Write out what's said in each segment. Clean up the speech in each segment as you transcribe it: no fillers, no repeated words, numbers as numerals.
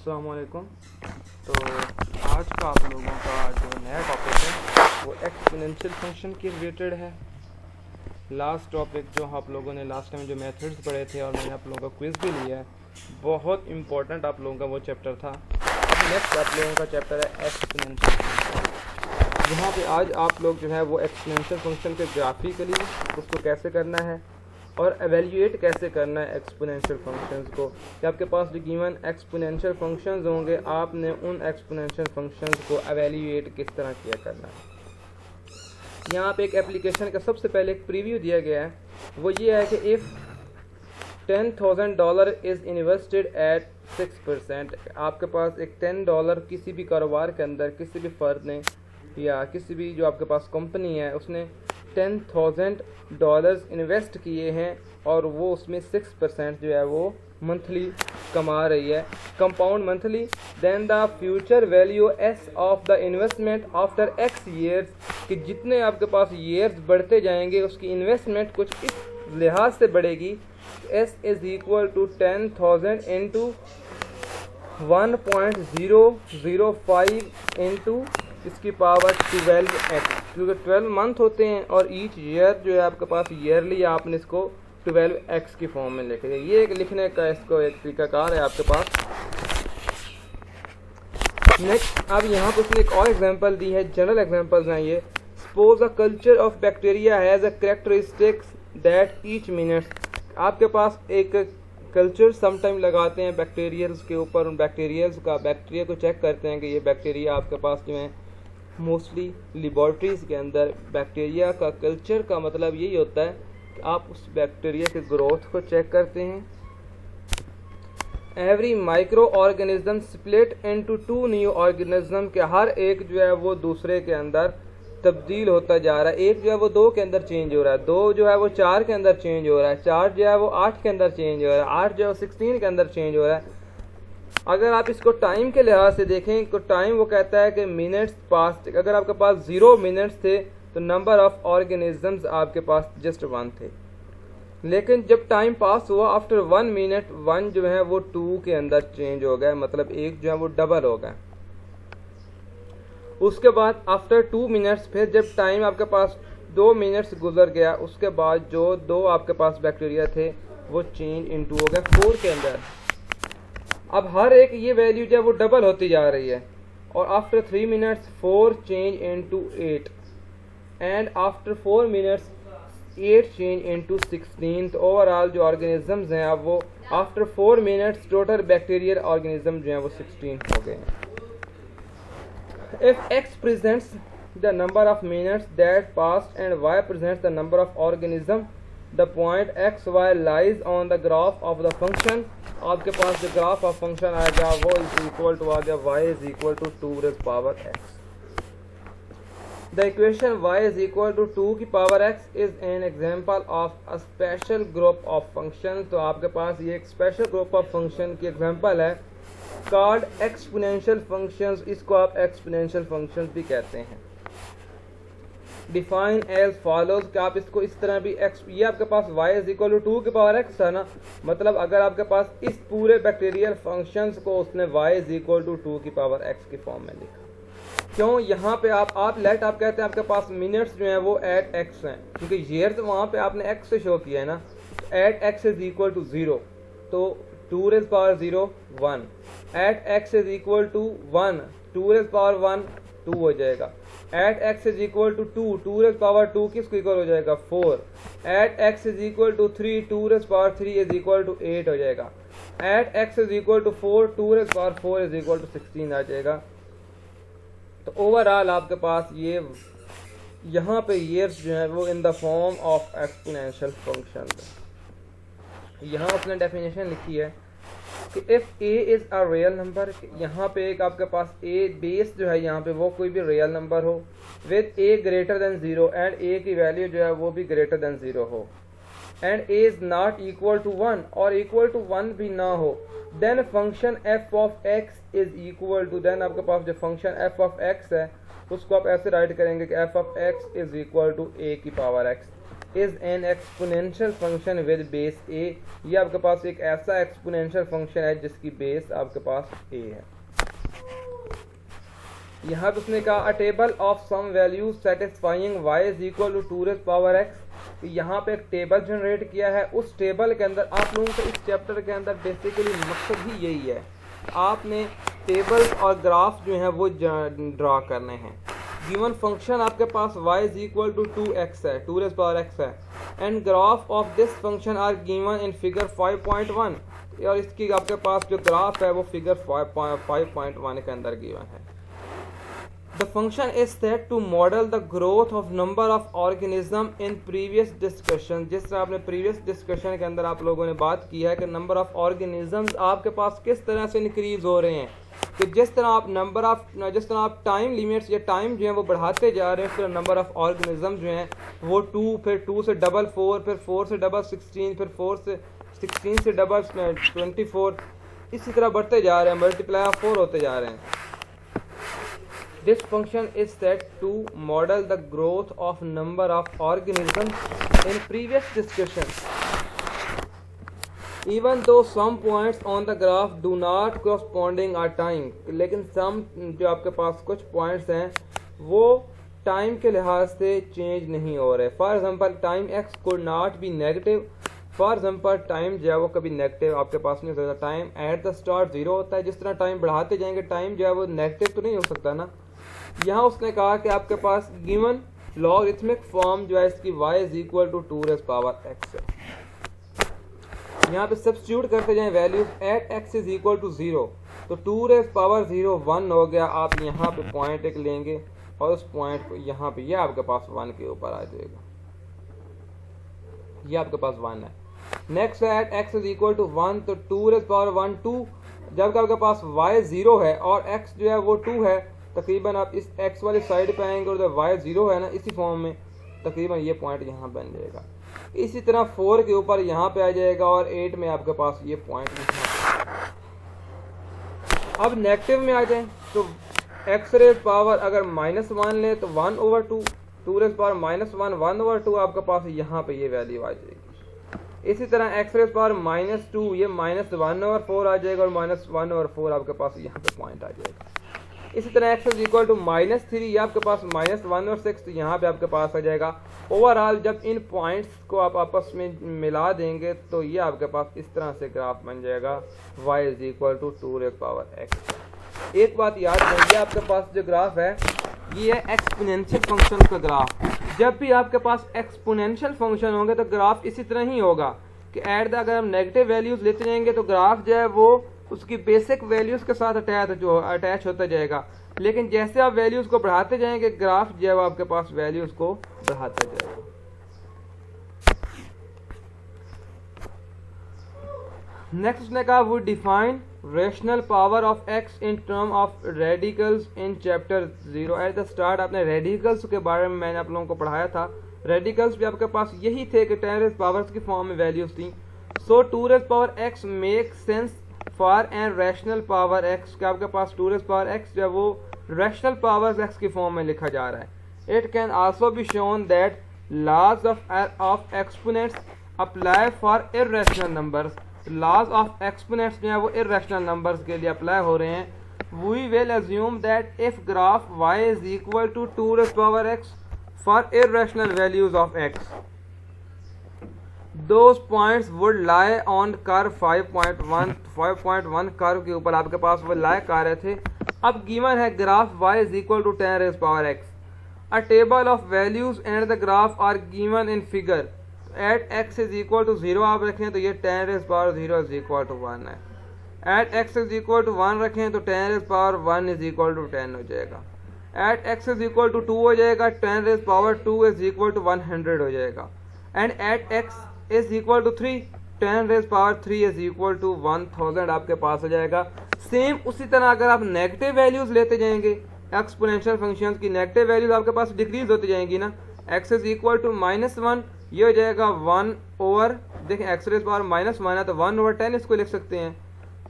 अस्सलाम वालेकुम। तो आज का आप लोगों का जो नया टॉपिक है वो एक्सपोनेंशियल फंक्शन के रिलेटेड है। लास्ट टॉपिक जो आप लोगों ने लास्ट टाइम जो मेथड्स पढ़े थे और मैंने आप लोगों का क्विज़ भी लिया है, बहुत इम्पोर्टेंट आप लोगों का वो चैप्टर था। नेक्स्ट आप लोगों का चैप्टर है एक्सपोनेंशियल फंक्शन। यहाँ पे आज आप लोग जो है वो एक्सपोनेंशियल फंक्शन के ग्राफिकली उसको कैसे करना है और एवेल्यूएट कैसे करना है एक्सपोनेंशियल फंक्शंस को, कि आपके पास जो गिवन एक्सपोनेंशियल फंक्शंस होंगे आपने उन एक्सपोनेंशियल फंक्शंस को एवेल्यूएट किस तरह किया करना है। यहाँ पे एक एप्लीकेशन का सबसे पहले एक प्रीव्यू दिया गया है, वो ये है कि इफ़ $10,000 इज़ इन्वेस्टेड एट 6%, आपके पास एक $10 किसी भी कारोबार के अंदर किसी भी फ़र्द ने या किसी भी जो आपके पास कंपनी है उसने $10,000 इन्वेस्ट किए हैं और वो उसमें 6% जो है वो मंथली कमा रही है, compound monthly, then the future value s of the investment after x years, कि जितने आपके पास ईयर्स बढ़ते जाएंगे उसकी इन्वेस्टमेंट कुछ इस लिहाज से बढ़ेगी, s is equal to 10,000 into 1.005 into इसकी पावर 12x, क्योंकि 12 मंथ होते हैं और ईच ईयर जो है आपके पास ईयरली आपने इसको 12x की फॉर्म में लिखे। ये एक लिखने का इसको एक तरीकाकार है आपके पास। नेक्स्ट अब यहाँ पर उसने एक और एग्जांपल दी है, जनरल एग्जांपल्स हैं ये। Suppose a culture of bacteria has a characteristics that each minute, आपके पास एक कल्चर समटाइम लगाते हैं बैक्टीरियल्स के ऊपर, उन बैक्टीरियल्स का बैक्टीरिया को चेक करते हैं कि ये बैक्टीरिया आपके पास जो है मोस्टली लेबॉर्ट्रीज़ के अंदर बैक्टीरिया का कल्चर का मतलब यही होता है कि आप उस बैक्टीरिया के ग्रोथ को चेक करते हैं। Every micro organism split into 2 new organism, के हर एक जो है वो दूसरे के अंदर तब्दील होता जा रहा है। एक जो है वो 2 के अंदर चेंज हो रहा है, 2 जो है वो 4 के अंदर चेंज हो रहा है, 4 जो है वो 8 के अंदर चेंज हो रहा है, 8 जो है वो 16 के अंदर चेंज हो रहा है। अगर आप इसको टाइम के लिहाज से देखें तो टाइम वो कहता है कि मिनट्स पास, अगर आपके पास 0 मिनट्स थे तो नंबर ऑफ ऑर्गेनिजम्स आपके पास जस्ट 1 थे, लेकिन जब टाइम पास हुआ आफ्टर 1 मिनट 1 जो है वो 2 के अंदर चेंज हो गया, मतलब एक जो है वो डबल हो गया। उसके बाद आफ्टर 2 मिनट्स फिर जब टाइम आपके पास 2 मिनट्स गुजर गया उसके बाद जो 2 आपके पास बैक्टीरिया थे वो चेंज इनटू हो गया 4 के अंदर। अब हर एक ये वैल्यू जो है वो डबल होती जा रही है और after 3 minutes 4 change into 8 and after 4 minutes 8 change into 16। तो ओवरऑल जो ऑर्गेनिजम्स हैं अब वो after 4 minutes total bacterial organism जो हैं वो 16 हो गए हैं। If x presents the number of minutes that passed and y presents the number of organisms, the point x y lies on the graph of the function, आपके पास जो graph of function आएगा वो इज इक्वल टू आ गया y is equal to 2 raised power x। The equation y is equal to 2 की power x is an example of a special group of functions। तो आपके पास ये एक स्पेशल ग्रुप ऑफ फंक्शन की example है called exponential functions, इसको आप exponential functions भी कहते हैं। डिफाइन एज फॉलोज, कि आप इसको इस तरह भी ये आपके पास y इज इक्वल टू 2 की पावर x था ना, मतलब अगर आपके पास इस पूरे बैक्टीरियल फंक्शंस को उसने y इज इक्वल टू 2 की पावर x की फॉर्म में लिखा। क्यों यहाँ पे आप लेट आप कहते हैं आपके पास मिनट्स जो हैं वो एट x हैं, क्योंकि ईयर्स वहाँ पे आपने x से शो किया है ना, at x is equal to 0, तो 2 raised power 0 1, at x is equal to 1 2 raised power 1 2 हो जाएगा, at x is equal to 2 raised power 2 किसको इक्वल हो जाएगा 4, at x is equal to 3 2 raised power 3 is equal to 8 हो जाएगा, at x is equal to 4 2 raised power 4 is equal to 16 आ जाएगा। तो overall आपके पास ये यहाँ पे ईयर्स जो है वो in the form of exponential function. यहाँ उसने डेफिनेशन लिखी है कि if a is a real number, यहाँ पे एक आपके पास a बेस जो है यहाँ पे वो कोई भी रियल नंबर हो with a greater than 0 and a की वैल्यू जो है वो भी ग्रेटर देन 0 हो and a is not equal to 1 और इक्वल टू 1 भी ना हो, then function f of x is equal to, then आपके पास जो फंक्शन f ऑफ x है उसको आप ऐसे राइट करेंगे कि f of x is equal to a की power x। Is an exponential function with base a. ये आपके पास एक ऐसा एक्सपोनेंशियल फंक्शन है जिसकी बेस आपके पास ए है। यहाँ पे उसने कहा a table of some values satisfying y is equal to 2 raise power x। यहाँ पे एक टेबल जनरेट किया है। उस टेबल के अंदर आप लोगों को इस चैप्टर के अंदर बेसिकली मकसद ही यही है, आपने टेबल्स और ग्राफ जो हैं वो ड्रा करने हैं। गिवन फंक्शन आपके पास y is equal to 2x है, 2 रेज़ पावर x है, and graph of this function are given in figure 5.1। और इसकी आपके पास जो ग्राफ है वो फिगर 5.1 के अंदर गिवन है। The function is said to model the growth of number of organism in previous discussion। जिस तरह आपने previous discussion के अंदर आप लोगों ने बात की है कि number of organisms आपके पास किस तरह से increase हो रहे हैं, कि जिस तरह आप टाइम लिमिट्स या टाइम जो है वो बढ़ाते जा रहे हैं, उस तरह नंबर ऑफ ऑर्गेनिज्म जो हैं वो 2, फिर 2 से डबल 4, फिर 4 से डबल 16, फिर 4 से 16 से डबल 24, इसी तरह बढ़ते जा रहे हैं, मल्टीप्लाई ऑफ 4 होते जा रहे हैं। This function is said to model the growth of number of organisms in previous discussion. Even though some points on the graph do not corresponding are time, लेकिन some जो आपके पास कुछ points हैं वो टाइम के लिहाज से चेंज नहीं हो रहे। For example time x could not be negative। For example time जो है वो कभी नेगेटिव आपके पास नहीं हो सकता। टाइम एट द स्टार्ट 0 होता है, जिस तरह टाइम बढ़ाते जाएंगे टाइम जो है वो नेगेटिव तो नहीं हो सकता ना। यहाँ उसने कहा कि आपके पास गिवन लॉगरिथमिक फॉर्म जो है इसकी y is equal to 2 raise power x है। यहाँ पे सब्स्टिट्यूट करते जाएं values, at x is equal to 0, तो 2 रेज़ पावर 0 1 हो गया। आप यहाँ पे पॉइंट एक लेंगे और उस पॉइंट को यहाँ पे ये आपके पास 1 के ऊपर आ जाएगा, ये आपके पास 1 है। Next at x is equal to 1, तो 2 रेज़ पावर 1 2। जब आपके पास y 0 है और x जो है वो 2 है, तकरीबन आप इस x वाली साइड पे आएंगे और जब y 0 है ना इसी फॉर्म में, तकरीबन ये पॉइंट यहाँ बन जाएगा। इसी तरह 4 के ऊपर यहाँ पे आ जाएगा और 8 में आपके पास ये पॉइंट यहाँ पे। अब नेगेटिव में आ जाए तो x रेज़ पावर अगर -1 ले तो 1/2, 2 रेज़ पावर -1 1/2 आपके पास यहाँ पे ये वैल्यू आ जाएगी। इसी तरह x रेज़ पावर -2 ये -1/4 आ जाएगा और -1/4 आपके पास यहाँ पे पॉइंट आ जाएगा। इसी तरह x इज इक्वल टू -3, ये आपके पास -1/6, तो यहाँ पे आपके पास आ जाएगा। ओवरऑल जब इन पॉइंट्स को आप आपस में मिला देंगे तो ये आपके पास इस तरह से ग्राफ बन जाएगा, y is equal to 2 raise power x। एक बात याद रखिए, आपके पास जो ग्राफ है ये है एक्सपोनेंशियल फंक्शन का ग्राफ। जब भी आपके पास एक्सपोनेंशियल फंक्शन होंगे तो ग्राफ इसी तरह ही होगा कि एट द अगर हम नेगेटिव वैल्यूज लेते जाएंगे तो ग्राफ जो है वो उसकी बेसिक वैल्यूज के साथ अटैच होता जाएगा, लेकिन जैसे आप वैल्यूज को बढ़ाते जाएंगे ग्राफ जो है वो आपके पास वैल्यूज को बढ़ाता जाएगा। नेक्स्ट उसने कहा वो define rational power of x in term of radicals in chapter 0। Eight the start आपने रेडिकल्स के बारे में मैंने आप लोगों को पढ़ाया था। रेडिकल्स भी आपके पास यही थे कि 10 रेज़ पावर्स की फॉर्म में वैल्यूज थी। So 2 raise power x make sense for an rational power x, के आपके पास 2 रेज़ पावर x जो है वो रैशनल पावर्स x की फॉर्म में लिखा जा रहा है। It can also be shown that laws of exponents apply for irrational numbers. Laws of exponents जो है वो इररेशनल नंबर्स के लिए अप्लाई हो रहे हैं। We will assume that if graph y is equal to 2 raise power x for irrational values of x, those points would lie on curve 5.1 curve के ऊपर आपके पास वो लाई कर रहे थे। अब गिवन है graph y is equal to 10 raise power x। A table of values and the graph are given in figure. At x is equal to 0 आप रखें तो ये 10 raise power 0 is equal to 1 है। At x is equal to 1 रखें तो 10 raise power 1 is equal to 10 हो जाएगा। At x is equal to 2 हो जाएगा, 10 raise power 2 is equal to 100 हो जाएगा। And at x is equal to 3, 10 raise power 3 is equal to 1000 आपके पास हो जाएगा। सेम उसी तरह अगर आप नेगेटिव वैल्यूज लेते जाएंगे एक्सपोनेंशियल फंक्शंस की, नेगेटिव वैल्यूज आपके पास डिक्रीज होती जाएंगी ना। x इज इक्वल टू -1 ये हो जाएगा 1 ओवर, देखें x रेज़ पावर -1 है तो 1/10 इसको लिख सकते हैं।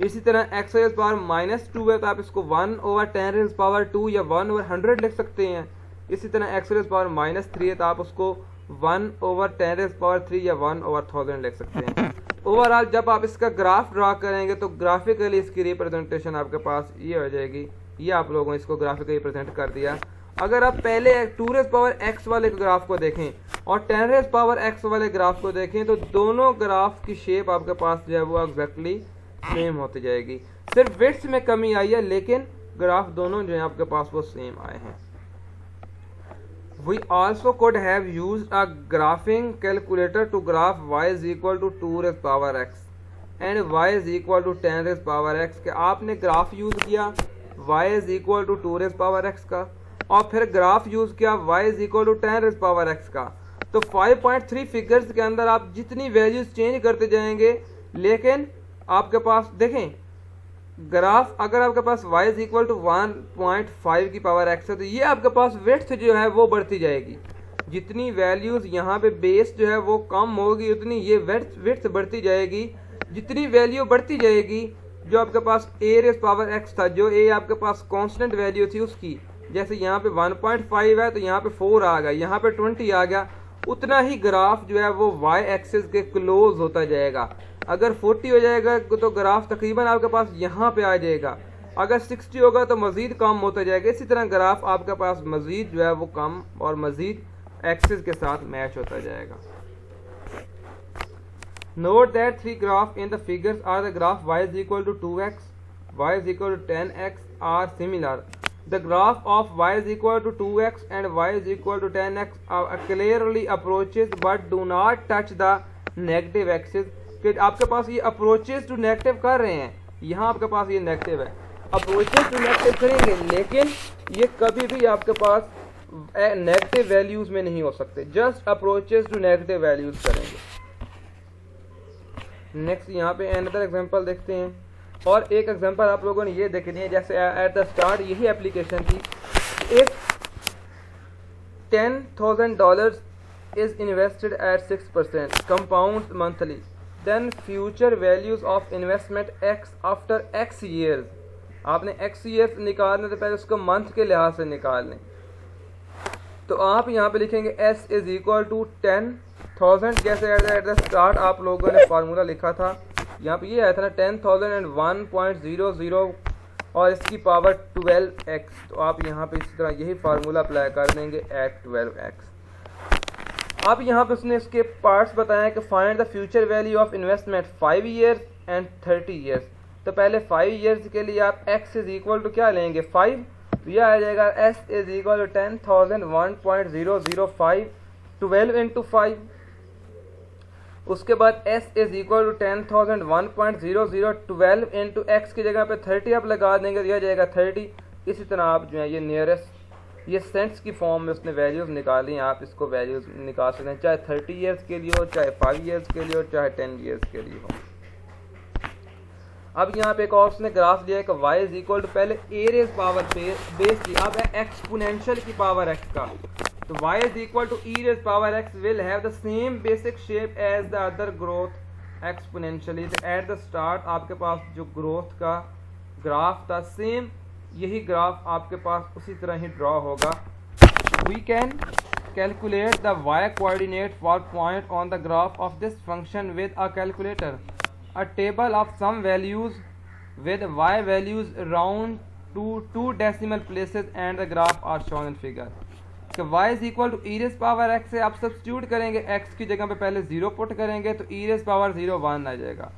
इसी तरह x रेज़ पावर -2 है तो आप इसको 1/10 रेज़ पावर 2 या 1/100 लिख सकते हैं। इसी तरह x रेज़ पावर -3 है तो आप उसको 1/10⁻³ या 1/1000 लिख सकते हैं। ओवरऑल जब आप इसका ग्राफ ड्रा करेंगे तो ग्राफिकली इसकी रिप्रेजेंटेशन आपके पास ये हो जाएगी। ये आप लोगों ने इसको ग्राफिकली रिप्रेजेंट कर दिया। अगर आप पहले 2⁻x वाले ग्राफ को देखें और 10⁻x वाले ग्राफ को देखें तो दोनों ग्राफ की शेप आपके पास जो है वो एग्जैक्टली सेम होती जाएगी। सिर्फ विड्थ में कमी आई है लेकिन ग्राफ दोनों जो है आपके पास वो सेम आए हैं। We also could have used a graphing calculator to graph y is equal to 2⁻x and y is equal to 10⁻x के आपने ग्राफ यूज किया y is equal to 2⁻x का और फिर ग्राफ यूज किया y is equal to 10⁻x का। तो 5.3 figures के अंदर आप जितनी वैल्यूज चेंज करते जाएंगे लेकिन आपके पास देखें ग्राफ अगर आपके पास y is equal to 1.5 की पावर x है तो ये आपके पास विड्थ जो है वो बढ़ती जाएगी। जितनी वैल्यूज यहाँ पे बेस जो है वो कम होगी उतनी ये विड्थ बढ़ती जाएगी। जितनी वैल्यू बढ़ती जाएगी जो आपके पास a⁻x था, जो a आपके पास कांस्टेंट वैल्यू थी उसकी, जैसे यहाँ पे 1.5 है तो यहाँ पे 4 आ गया, यहाँ पे 20 आ गया, उतना ही ग्राफ जो है वो y एक्सिस के क्लोज होता जाएगा। अगर 40 हो जाएगा तो ग्राफ तकरीबन आपके पास यहाँ पे आ जाएगा, अगर 60 होगा तो मज़ीद कम होता जाएगा। इसी तरह ग्राफ आपके पास मज़ीद जो है वो कम और मज़ीद एक्सिस के साथ मैच होता जाएगा। Note that three graphs in the figures are the graph y is equal to 2x, y is equal to 10x are similar. The graph of y is equal to 2x and y is equal to 10x are clearly approaches but do not touch the negative axis. कि आपके पास ये approaches to negative कर रहे हैं, यहाँ आपके पास ये negative है, अप्रोचेस टू नेगेटिव करेंगे लेकिन ये कभी भी आपके पास नेगेटिव वैल्यूज में नहीं हो सकते, just approaches to negative values करेंगे। नेक्स्ट यहाँ पे अनदर एग्जांपल देखते हैं और एक एग्जांपल आप लोगों ने ये देखनी है, जैसे एट द स्टार्ट यही एप्लीकेशन थी। एक $10,000 is invested at 6% compounds monthly, then future values of investment x after x years। आपने x years निकालने से पहले उसको मंथ के लिहाज से निकाल लें, तो आप यहाँ पे लिखेंगे s is equal to 10,000, जैसे एट द स्टार्ट आप लोगों ने फार्मूला लिखा था, यहाँ पे ये आया था ना 10,000 and 1.00 और इसकी पावर 12x, तो आप यहाँ पे इसी तरह यही फार्मूला अप्लाई कर देंगे एट 12x। अब यहाँ पे उसने इसके पार्ट्स बताया कि find the future value of investment 5 years and 30 years। तो पहले 5 years के लिए आप x इज इक्वल टू क्या लेंगे 5, तो यह आ जाएगा s is equal to 10,000 1.005 12 into 5। उसके बाद s is equal to 10,000 1.00 12 into x की जगह पे 30 आप लगा देंगे तो यह जाएगा 30। इसी तरह आप जो है ये नियरेस्ट ये सेंट्स की फॉर्म में उसने वैल्यूज़ निकाली, आप इसको वैल्यूज़ निकाल सकते हैं, चाहे 30 years के लिए हो, चाहे 5 years के लिए हो, चाहे 10 years के लिए हो। अब यहाँ पे एक और उसने ग्राफ दिया है कि y इज इक्वल टू पहले a रेज पावर बेस थी, अब है एक्सपोनेंशियल की पावर x का, तो y is equal to e raise power x will have the same basic shape as the other growth exponentially. तो एट द स्टार्ट आपके पास जो ग्रोथ का ग्राफ था सेम यही ग्राफ आपके पास उसी तरह ही ड्रॉ होगा। We can calculate the y coordinate for point on the graph of this function with a calculator, a table of some values with y values round to 2 decimal places and the graph are shown in figure. कि y is equal to e raise power x से आप substitute करेंगे, x की जगह पे पहले 0 put करेंगे तो e रेज पावर 0 1 आ जाएगा,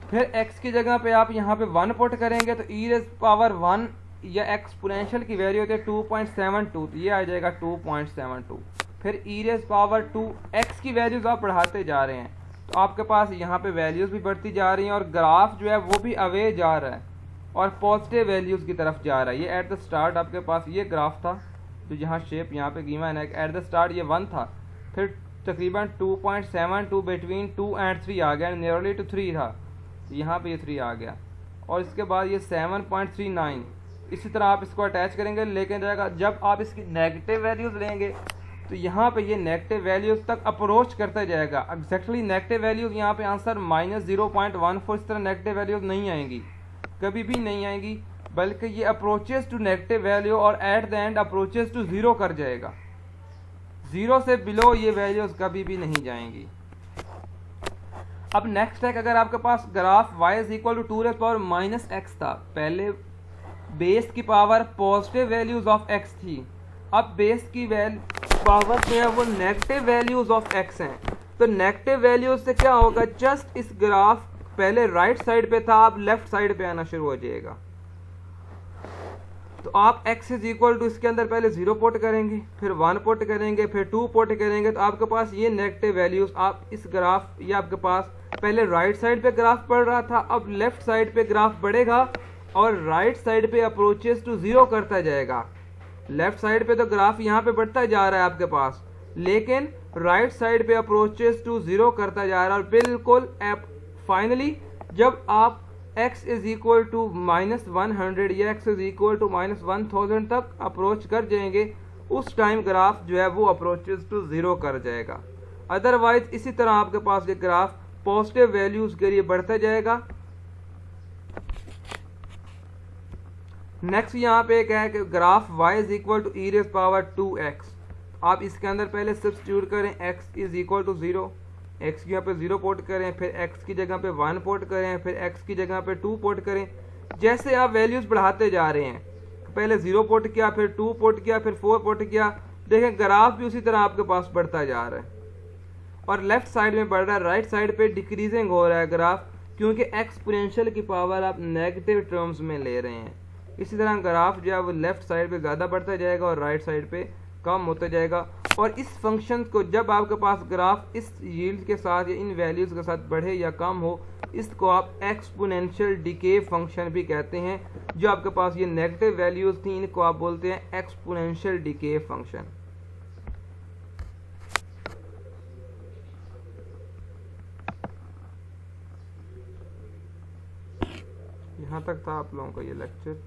फिर x की जगह पे आप यहाँ पे 1 पुट करेंगे तो e रेज पावर 1 या एक्सपोनेंशियल की वैल्यू होती है 2.72, तो ये आ जाएगा 2.72। फिर e रेज पावर 2 x की वैल्यूज आप बढ़ाते जा रहे हैं तो आपके पास यहाँ पे वैल्यूज भी बढ़ती जा रही हैं और ग्राफ जो है वो भी अवे जा रहा है और पॉजिटिव वैल्यूज की तरफ जा रहा है। ये एट द स्टार्ट आपके पास ये ग्राफ था तो यहाँ शेप यहाँ पे गिवन है, एट द स्टार्ट ये 1 था, फिर तकरीबन 2.72 बिटवीन 2 and 3 आ गया, नियरली टू 3 था, यहाँ पे ये 3 आ गया और इसके बाद ये 7.39। इसी तरह आप इसको अटैच करेंगे लेकिन जाएगा, जब आप इसकी नेगेटिव वैल्यूज़ लेंगे तो यहाँ पे ये नेगेटिव वैल्यूज़ तक अप्रोच करता जाएगा। एग्जैक्टली नेगेटिव वैल्यूज़ यहाँ पे आंसर -0.14 इस तरह नेगेटिव वैल्यूज़ नहीं आएंगी, कभी भी नहीं आएंगी, बल्कि ये अप्रोचेस टू नेगेटिव वैल्यू और at the end approaches to 0 कर जाएगा। 0 से बिलो ये वैल्यूज कभी भी नहीं जाएंगी। अब नेक्स्ट है कि अगर आपके पास graph y is equal to 2 power minus x था, पहले बेस की power positive values of x थी, अब बेस की पावर जो है वो नेगेटिव वैल्यूज ऑफ x हैं। तो नेगेटिव वैल्यूज से क्या होगा, जस्ट इस ग्राफ पहले राइट साइड पे था, अब लेफ्ट साइड पे आना शुरू हो जाएगा। तो आप x इज इक्वल टू इसके अंदर पहले 0 पुट करेंगे, फिर 1 पुट करेंगे, फिर 2 पुट करेंगे, तो आपके पास ये नेगेटिव वैल्यूज आप इस ग्राफ, ये आपके पास पहले राइट साइड पे ग्राफ बढ़ रहा था, अब लेफ्ट साइड पे ग्राफ बढ़ेगा और राइट साइड पे अप्रोचेस टू 0 करता जाएगा। लेफ्ट साइड पे तो ग्राफ यहाँ पे बढ़ता जा रहा है आपके पास, लेकिन राइट साइड पे अप्रोचेस टू 0 करता जा रहा है और बिल्कुल फाइनली जब आप x इज इक्वल टू -100 या x इज इक्वल टू -1000 तक अप्रोच कर जाएंगे, उस टाइम ग्राफ जो है वो अप्रोचेस टू 0 कर जाएगा। अदरवाइज इसी तरह आपके पास ये ग्राफ पॉजिटिव वैल्यूज के लिए बढ़ता जाएगा। नेक्स्ट यहाँ पे एक है कि graph y is equal to e raise power 2x। आप इसके अंदर पहले सब्स्टिट्यूट करें x is equal to 0, x की यहाँ पे 0 पोट करें, फिर x की जगह पे 1 पोट करें, फिर x की जगह पे 2 पोट करें। जैसे आप वैल्यूज बढ़ाते जा रहे हैं, पहले 0 पोट किया, फिर 2 पोट किया, फिर 4 पोट किया, देखें ग्राफ भी उसी तरह आपके पास बढ़ता जा रहा है और लेफ्ट साइड में बढ़ रहा है, राइट साइड पे डिक्रीजिंग हो रहा है ग्राफ, क्योंकि एक्सपोनेंशियल की पावर आप नेगेटिव टर्म्स में ले रहे हैं। इसी तरह ग्राफ जो है वो लेफ्ट साइड पे ज़्यादा बढ़ता जाएगा और राइट साइड पे कम होता जाएगा। और इस फंक्शन को जब आपके पास ग्राफ इस यील्ड के साथ या इन वैल्यूज़ के साथ बढ़े या कम हो, इसको आप एक्सपोनेंशियल डिके फंक्शन भी कहते हैं। जो आपके पास ये नेगेटिव वैल्यूज़ थी, इनको आप बोलते हैं एक्सपोनेंशियल डिके फंक्शन। यहाँ तक था आप लोगों का ये लेक्चर।